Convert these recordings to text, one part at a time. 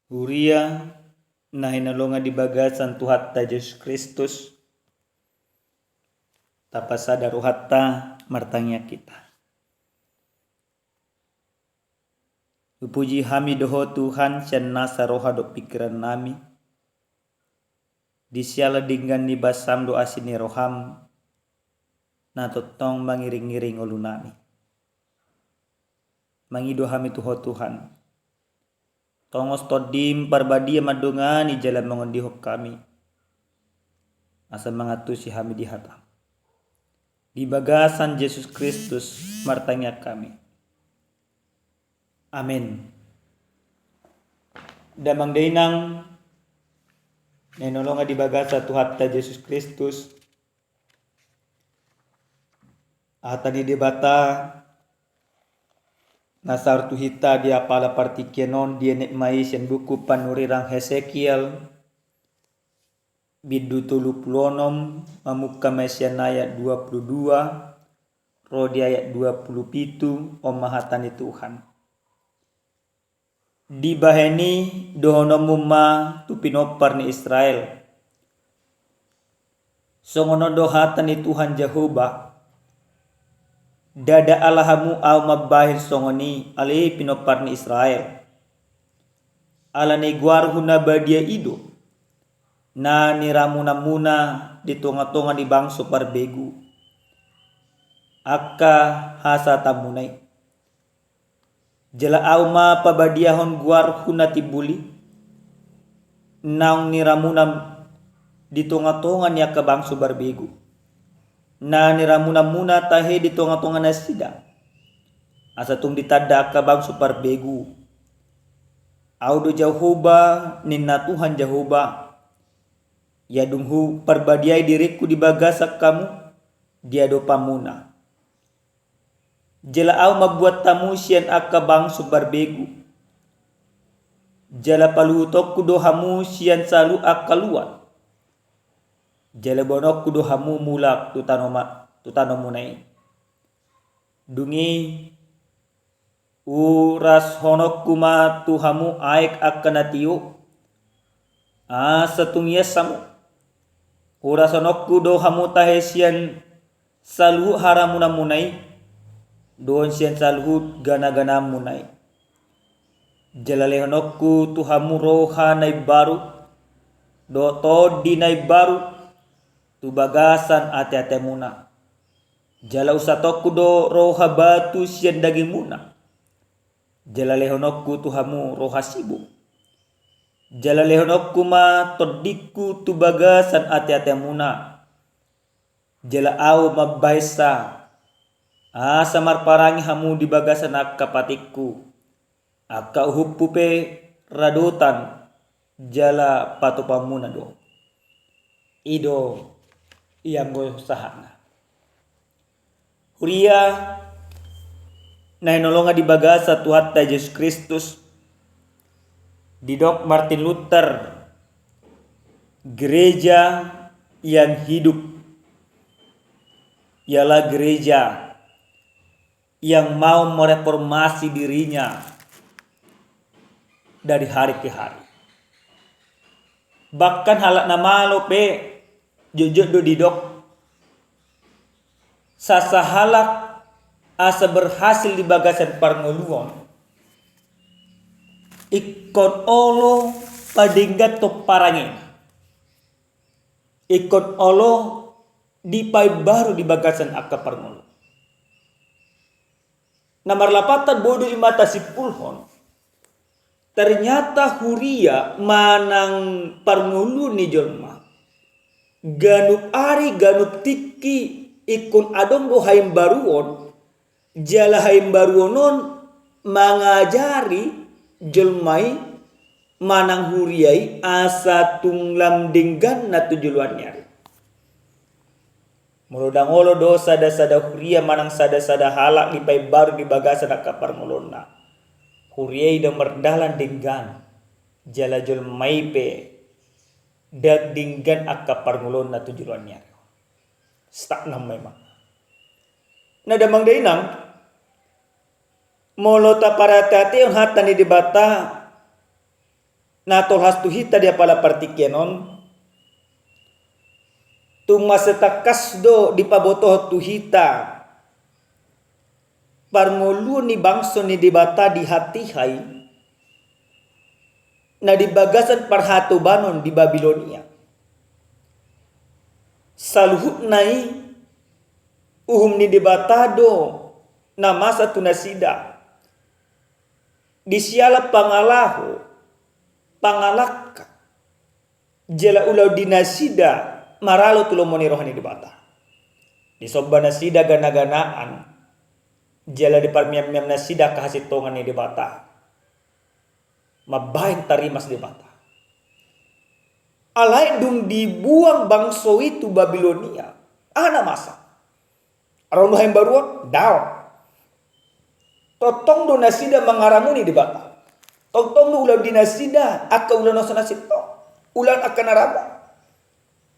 Huria na hinalonga di bagasan Tuhan ta Yesus Kristus tapasada rohatta martangnya kita. Puji hami doho Tuhan sian nasa roha do pikiran nami. Disiala dinggan ni basam do asini roham na totong mangiring-ngiring ulu nami. Mangido hami tuho Tuhan. Tongos todim parbadia madungani jalan mengondihok kami. Asa mangatusi hami di hatam. Di bagasan Yesus Kristus martanya kami. Amin. Damang dainang nenolonga di bagasa Tuhan ta Yesus Kristus. Ata di debata nasar tuhita dia pala partikenon dia nekmai sen buku panurirang Hesekiel bidu tulu pulonom mamuka mesian ayat 22 rodi ayat 27 omahatani Tuhan. Di baheni dohonomuma tupinopar ni Israel. Songono dohatani Tuhan Jehovah. Dada alahamu au mabahir songoni alih pinopar ni Israel. Ala negwar huna badia ido. Na niramuna-muna di tonga-tonga di bangso parbegu. Akka hasa tamunay. Jala au ma pabadiahon guar huna tibuli. Naung niramunam di tonga-tonga niya ka bangso barbegu. Na niramuna-muna tahe di tonga-tonga na sida. Asa tung ditada ka bangso parbegu. Audo Jehovah ninna Tuhan Jehovah. Ya dunghu perbadiai diriku di bagasak kamu. Dia do pamuna. Jala au mabuat tamu sian akka bangso barbegu. Jala paluhutok kudo hamu sian salu akka luat. Jala bonok kudo hamu mulak tutanomunay. Dungi uras honok kuma tuhamu aik akanatiyo. Satung yesamu. Uras honok kudo hamu tahesian salu haramunamunay. Doon siyan salu gana-gana munay. Jala lehonokku tuhamu roha nay baru. Do todi nay baru. Tu bagasan ate-ate muna. Jala usatokku do roha batu sian daging muna. Jala lehonokku tuhamu roha sibuk. Jala lehonokku ma todikku tu bagasan ate-ate muna. Jala au mabaisa. Samar parangi hamu di bagasan akka patikku. Akka uhupupe radotan. Jala patupamuna do. Ido yang go sahana. Huria na hinolonga di bagasa Tuhan ta Yesus Kristus. Didok Martin Luther. Gereja yang hidup ialah gereja yang mau mereformasi dirinya dari hari ke hari. Bahkan halak namalo pe jujur do didok sasa halak asa berhasil di bagasan parnguluan ikon olo padinggat to parangin ikon olo di pai baru di bagasan akka parngulu namar lapatan bodo imata sipulhon. Ternyata Huria manang parngulu ni jolma. Ganup ari ganup tiki ikun adong do haim baruon. Jala haim baruonon mangajari jolmai manang Huriai asa tunglam dinggan na tujuluan nyari. Mulodang olo do sada-sada Huria manang sada-sada halak di pai baru di bagasan akka parngulonna. Huriai da merdalan dinggan jala jol maipe dag dinggan akka parngulon na tujuannya stak nam memang na damang dainang molo ta para tate ang hatan ni debata na tolhas tu hita dia pala partikenon tu masetakas do di pabotoh tu hita parngulu ni bangso ni dibata di hati hai na di bagasan parhatubanon di Babilonia saluhut nai uhum ni dibata do na masa tunasida di siala pangalaka jela ulau dinasida maralo tulomoni rohani dibata di sobba nasida gana-ganaan jela di parmiam-miam nasida kahasitongan ni dibata mabain tarimas dibata alai dung dibuang bangso itu Babilonia ana masa aron yang baru daw totong do nasida mangaramuni dibata totong do ulau dinasida akka ulau nasana sito ulan akan naraba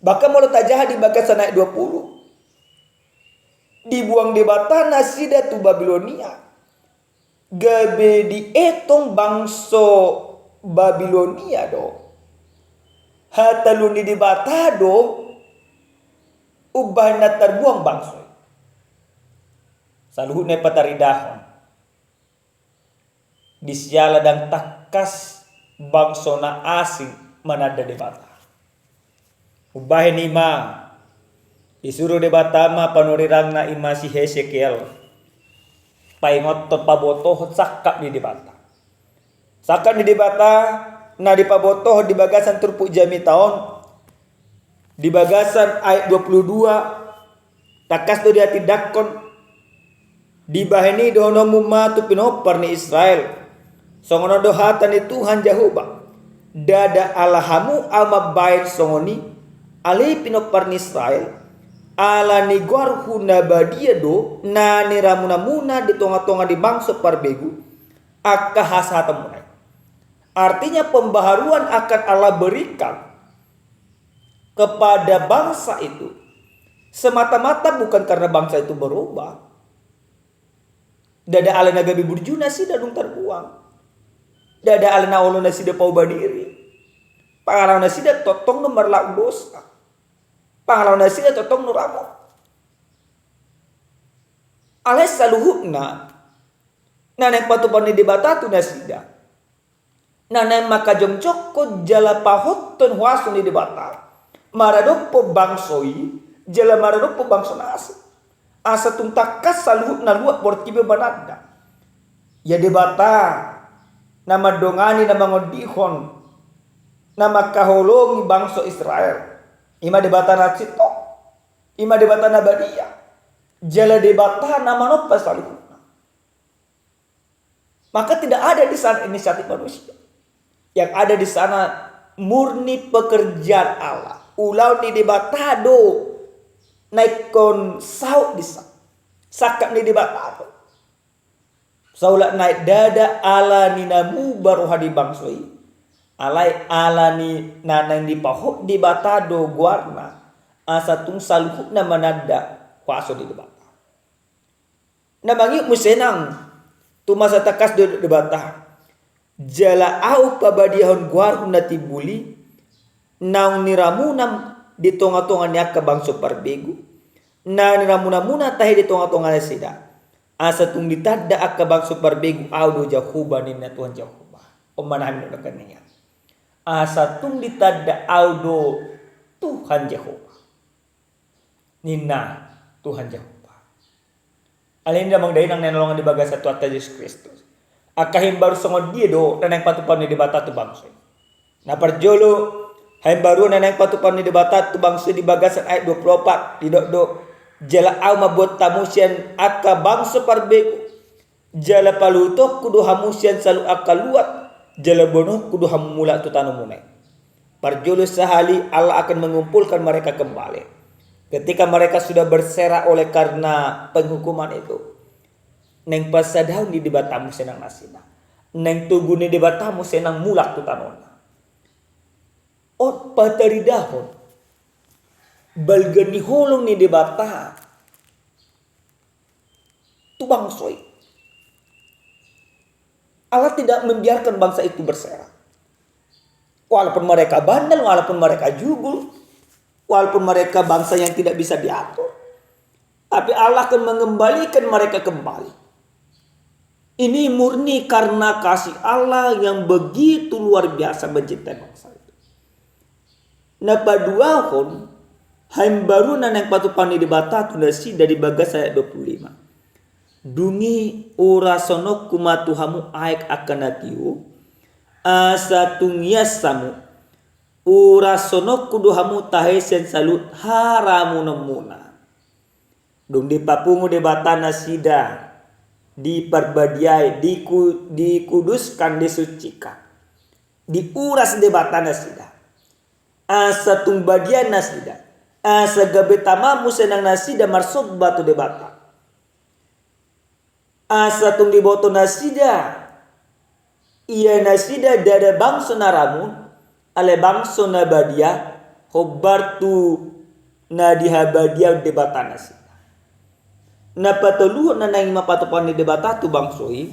bahkan mau tajaha di bagasan naik 20 dibuang di bata nasida tu Babilonia gabe di etong bangso Babilonia do hataluni di bata do ubah na terbuang bangso saluhut na pataridahon di siala dan takas bangso na asing manada di bata ubahin ima disuruh di bata ma panurirang na ima si Hesekiel paingot to pabotoh sakap di bata sakap di bata na di pabotoh di bagasan turpuk jami taon di bagasan ayat 22 takas do dia tidakon di bahini dono mumma tu pinopar ni Israel songono dohatan ni Tuhan Jehovah dada alahamu ama baik songoni ali pinopar ni Israel ala ni gorhu nabadia do na ni ramuna di tonga-tonga di bangsa parbegu akka hasatamunai artinya pembaharuan akan Allah berikan kepada bangsa itu semata-mata bukan karena bangsa itu berubah dada ala nagabi burjuna sih dadung terbuang dada ala naolo nasi da pau badiri pangalaw nasi da totong no marlauk dosa pangalaw nasi da totong no ramo alay saluhutna nanay patupan ni dibata tu nasi da nanay makajomjok ko jala pahotton huaso ni dibata maradopo bangsoi jala maradopo bangso nasi asa tuntakas saluhut na luat portibe banada ya debata nama dongani nama ngodihon nama kaholongi bangsa Israel ima debata na cito ima debata na badia jala debata nama nopa saluhut maka tidak ada di sana inisiatif manusia yang ada di sana murni pekerjaan Allah ulau ni debata do naikon saut disa sakap ni dibata saulat naik dada ala ni namu baru hadi bangsoi alai ala ni nanang di pahok di batado guarna asatung saluhuk na manada kuaso di debata namangi musenang tu masa takas di debata jala au pabadiahon guarhu natibuli naung niramunam di tonga-tonga niya ka bangso parbegu na niramuna-muna tahi di tonga-tonga na sida asa tung ditadda akka bangso parbegu audo Jehovah ni na Tuhan Jehovah o manahan na kaniya asa tung ditadda audo Tuhan Jehovah nina Tuhan Jehovah alin damang dahi nang nanolongan di baga sa Tuhan Yesus Kristus akahim baru songod dia do na nang patupan ni di bata tu bangso na parjolo hay baru na nang patupan ni di bata tu bangso di bagasan ayat 24 di do jala au mabot tamusian akka bangso parbegu jala palutok kudu hamusian salu akka luat jala bonoh kudu hamula tu tanumunai parjolo sahali Allah akan mengumpulkan mereka kembali ketika mereka sudah berserak oleh karena penghukuman itu neng pasadaw ni dibatamu senang nasina neng tugu ni dibatamu senang mulak tu tanona ot pataridahon balgani holong ni debata tu bangsoi Allah tidak membiarkan bangsa itu berserak Walaupun mereka bandel, walaupun mereka jugul, walaupun mereka bangsa yang tidak bisa diatur, tapi Allah akan mengembalikan mereka kembali. Ini murni karena kasih Allah yang begitu luar biasa mencintai bangsa itu. Nah paduahon haim baru yang patupani di batatu nasi dari bagas ayat 25. Dungi ora sonok kumatuhamu aik akan natiu asa tungyasamu ura sonok kuduhamu tahesen salut haramu nemuna. Dung di papungu de batana sida diparbadiai dikuduskan disucikan diuras de batana sida asa tungbadian nasida asa gabetamamu senang nasida marsud batu de bata asa tung di boto nasida iya nasida dada bangso naramun ale bangso nabadia hobartu nadihabadia debata nasida na patuluh na nang mapatopan ni debata tu bangsoi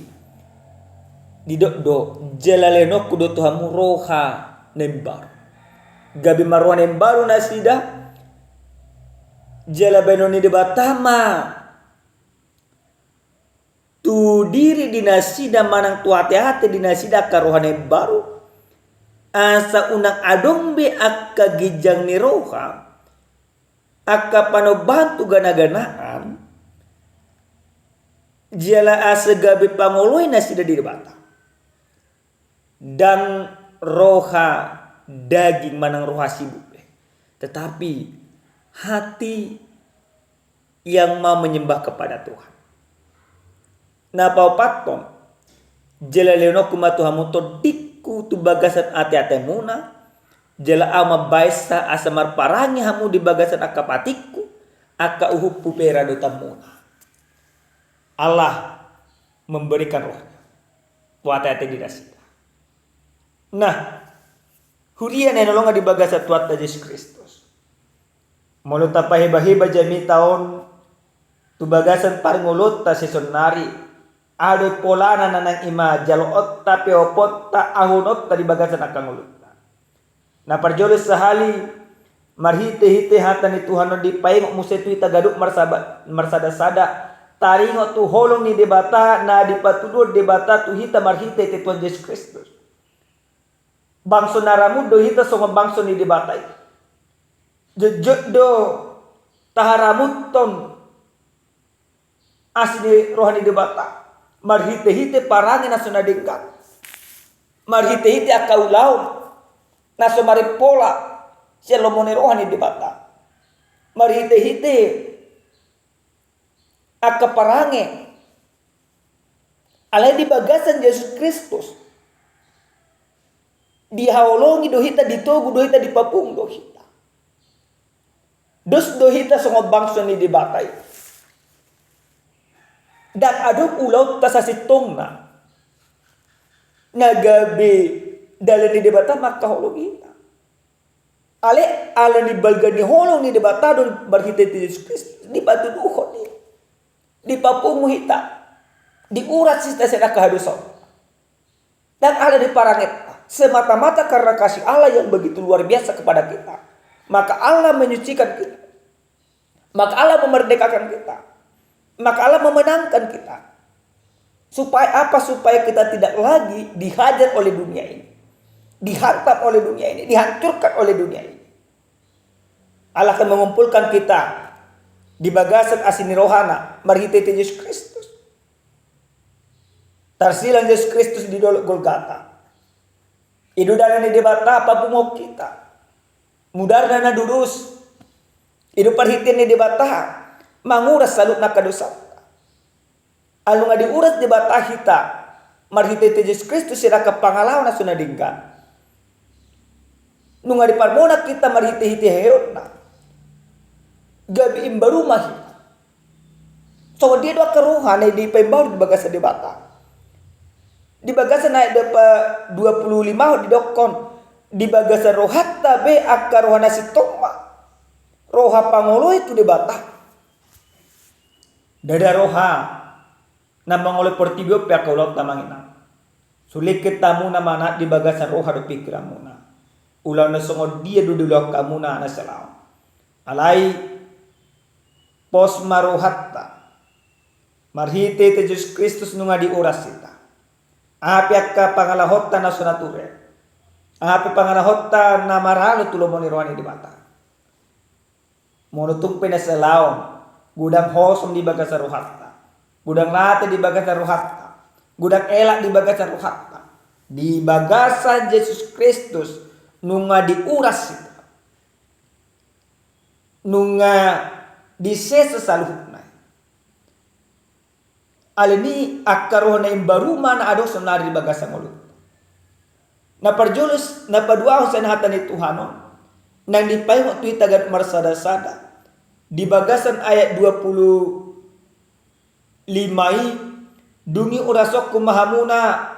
didokdo jalaleno kudo tuhamu roha nembar gabi marwan nembaru nasida jalabeno ni debata ma tu diri dinasida manang tu hati-hati dinasida karohane baru asa unang adombe akka gijang ni roha akka panobantu gana-ganaan jala asa gabi pangoloy nasida di bata dan roha daging manang roha sibuk tetapi hati yang mau menyembah kepada Tuhan. Na paupaton jela leono kumatu hamuto dikku tu bagasan ate-ate muna jela ama baisa asamar parangi hamu di bagasan akapatikku aka uhupu pera dotamuna. Allah memberikan rohnya tu ate-ate dirasida. Nah hurian yang nolonga di bagasan tuata Yesus Kristus mulut apa heba-heba jami tahun tu bagasan parngulot ta sesonari ado polana nanang ima jaloot tapi opot ta ahunot tadi bagasan akan ulut. Na parjolo sahali marhite-hite hatan itu Tuhan di paing musetu ita gaduk marsada-sada taringo tu holong ni debata na dipatudur debata tu hita marhite te Tuhan Yesus Kristus. Bangso naramu do hita songo bangso ni debata. Jejak do taharamuton asli rohani debata. Marhite-hite parangi na sunadingkat. Marhite-hite akaulau na sumaripola siya lomone rohani di bata. Marhite-hite akaparangi alay di bagasan Yesus Kristus. Dihaolongi dohita ditogu dohita dipapung dohita. Dos dohita songo bangso ni di batai. Dan aduk ulau tasasitong na nagabi dalam ni debata maka holong ita ale ala ni balga ni holong ni debata don barhite Yesus Kristus di batu duhon ni di papungu hita di urat sista sedaka haduson dan ala di paranget semata-mata karena kasih Allah yang begitu luar biasa kepada kita maka Allah menyucikan kita maka Allah memerdekakan kita maka Allah memenangkan kita. Supaya apa? Supaya kita tidak lagi dihajar oleh dunia ini. Dihantam oleh dunia ini. Dihancurkan oleh dunia ini. Allah akan mengumpulkan kita di bagasan asini rohana. Marhite Yesus Kristus. Tarsilan Yesus Kristus di dolok Golgata. Idu dana ni debata apa bungok kita. Mudar dana durus. Idu parhitin ni debata. Manguras saluk na kadosa. Alu nga diuras di bata hita. Marhite Yesus Kristus sira kapangalaw na sunadinggan. Nung nga di parmona kita marhite-hite heon na. Gabi imbarumah hita. So dia doa keruhan ay di pembaw di bagasa di bata. Di bagasa na dapa 25 di dokon. Di bagasa rohat tabe akarohana si toma. Roha pangulo itu di bata. Dada roha na mangoleh portigo pia kaulau tamangina. Sulit ketamu na mana di bagasan roha do pikiramuna. Ulau na songod dia dudulok kamuna na salaw. Alay pos maruhatta. Marhite te Jesus Kristus nunga di oras ita. Api ka pangalahotta na sunature. Api pangalahotta na maralo tulomoni rohani di bata. Monutung pinasalaw. Gudang hosom di bagas ruhatta. Gudang late di bagas ruhatta. Gudang elak di bagas ruhatta. Di bagasan Yesus Kristus nunga di uras ita. Nunga di sesa saluhukna. Alini akaroh na imbaruma na ado sonari di bagasan mulut. Na parjulus na paduaho sa nahatan ni Tuhano nang dipayong tu itagat marsada-sada di bagasan ayat 25 dungi urasok kumahamuna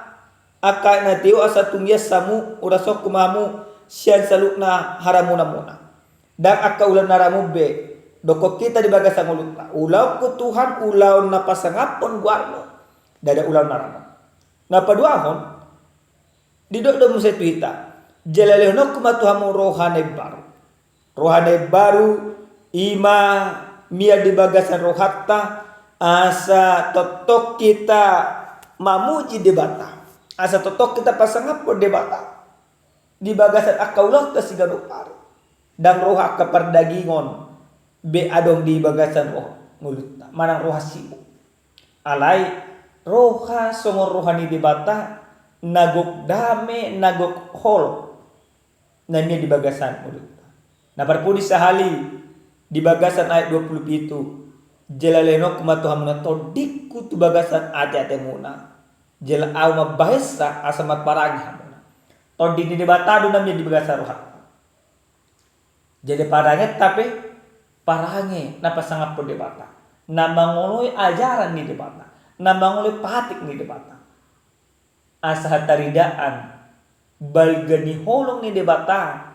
aka na tiyo asa tungyas samu urasok kumahamu siyan salukna haramuna muna dan aka ulan naramu be doko kita di bagasan mulut na ulaw ko Tuhan ulaw na pasangapon guarno dada ulaw naramu na paduahon didok do musa tuita jalalehno kumatuhamu rohane baru ima mia di bagasan rohatta asa totok kita mamuji debata asa totok kita pasangapon debata di bagasan akaulot ta sigado par dan roha keperdagingon be adong di bagasan roh mulutna manang roha sibu alai roha songor rohani debata nagok dame nagok hol na mia di bagasan mulutna na parpudi sahali di bagasan ayat 27 jelaleno kumatuhamuna todikku tu bagasan ate-ate muna jela au mabahesa asamat paragi hamuna todi di debatado namanya di bagasan rohat jadi parange tapi parange na pasangap po debata na mangoloy ajaran ni debata na mangoloy patik ni debata asa hataridaan balgani holong ni debata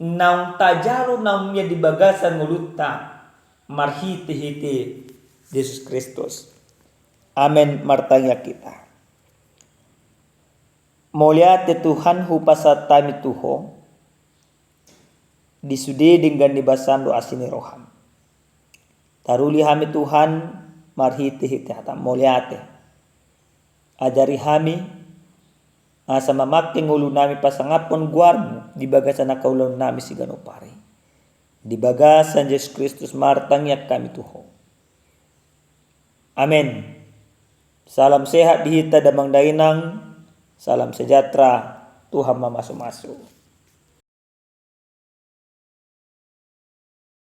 naung tajalo naungnya di bagasan mulutta marhiti-hiti Yesus Kristus. Amen martanya kita. Moliate Tuhan hupasa tami tuho disude dengan dibasando asini roham. Taruli hami Tuhan marhiti-hiti hata moliate. Ajari hami asa mamaking ulo nami pasangapon guarmo di bagasan nakaulo nami sigano pare. Di bagasan Yesus Kristus martangyak kami tuho. Amin. Salam sehat dihita damang dainang. Salam sejahtera. Tuhan mamasu-masu.